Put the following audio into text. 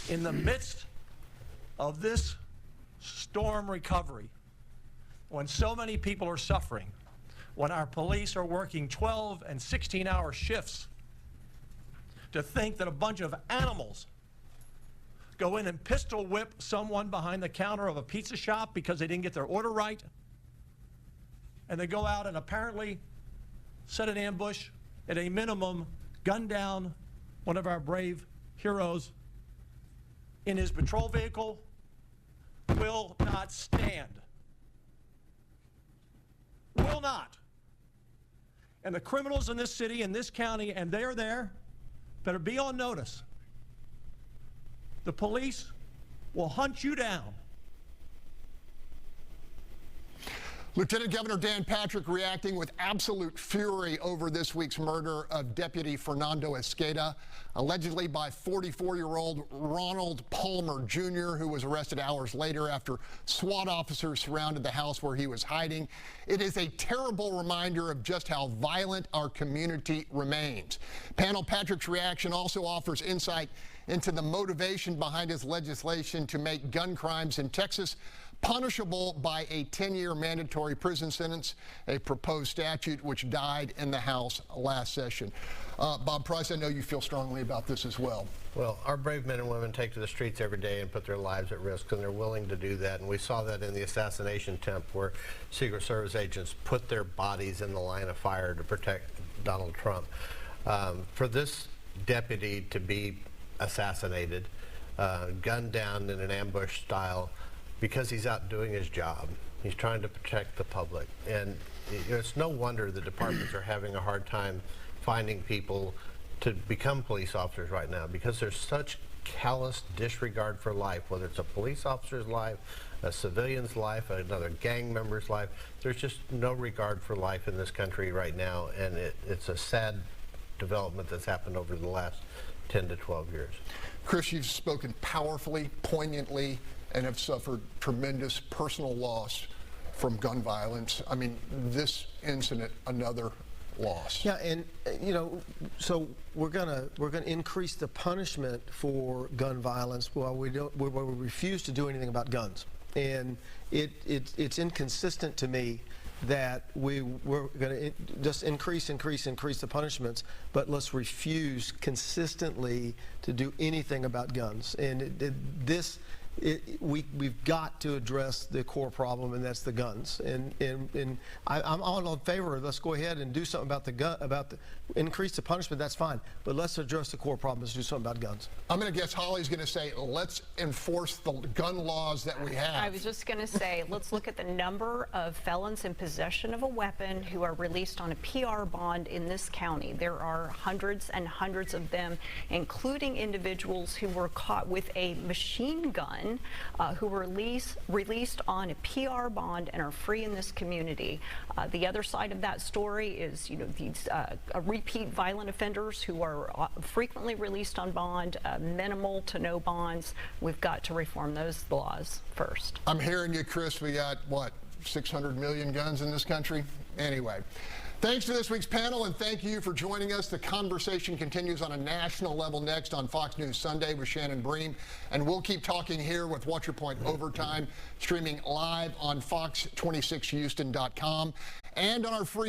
in the midst of this storm recovery, when so many people are suffering, when our police are working 12 and 16-hour shifts, to think that a bunch of animals go in and pistol whip someone behind the counter of a pizza shop because they didn't get their order right, and they go out and apparently set an ambush, at a minimum, gun down one of our brave heroes in his patrol vehicle, will not stand. Will not. And the criminals in this city, in this county, and they are there, better be on notice. The police will hunt you down. Lieutenant Governor Dan Patrick reacting with absolute fury over this week's murder of Deputy Fernando Esqueda, allegedly by 44-year-old Ronald Palmer Jr., who was arrested hours later after SWAT officers surrounded the house where he was hiding. It is a terrible reminder of just how violent our community remains. Panel Patrick's reaction also offers insight into the motivation behind his legislation to make gun crimes in Texas punishable by a 10-year mandatory prison sentence, a proposed statute which died in the House last session. Bob Price, I know you feel strongly about this as well. Well, our brave men and women take to the streets every day and put their lives at risk, and they're willing to do that. And we saw that in the assassination attempt where Secret Service agents put their bodies in the line of fire to protect Donald Trump. For this deputy to be assassinated, gunned down in an ambush style, because he's out doing his job. He's trying to protect the public. And it's no wonder the departments are having a hard time finding people to become police officers right now, because there's such callous disregard for life, whether it's a police officer's life, a civilian's life, another gang member's life. There's just no regard for life in this country right now, and it's a sad development that's happened over the last 10 to 12 years. Chris, you've spoken powerfully, poignantly, and have suffered tremendous personal loss from gun violence. I mean, this incident, another loss. Yeah, and you know, so we're gonna increase the punishment for gun violence while we refuse to do anything about guns. And it's inconsistent to me that we're going to just increase the punishments, but let's refuse consistently to do anything about guns. And we've got to address the core problem, and that's the guns. And I'm all in favor of let's go ahead and do something about the gun, increase the punishment. That's fine, but let's address the core problem. Let's do something about guns. I'm going to guess Holly's going to say let's enforce the gun laws that we have. I was just going to say let's look at the number of felons in possession of a weapon who are released on a PR bond in this county. There are hundreds and hundreds of them, including individuals who were caught with a machine gun, who were released on a PR bond and are free in this community. The other side of that story is, you know, these repeat violent offenders who are frequently released on bond, minimal to no bonds. We've got to reform those laws first. I'm hearing you, Chris. We got, what, 600 million guns in this country? Anyway. Thanks to this week's panel, and thank you for joining us. The conversation continues on a national level next on Fox News Sunday with Shannon Bream, and we'll keep talking here with What's Your Point Overtime, streaming live on fox26houston.com and on our free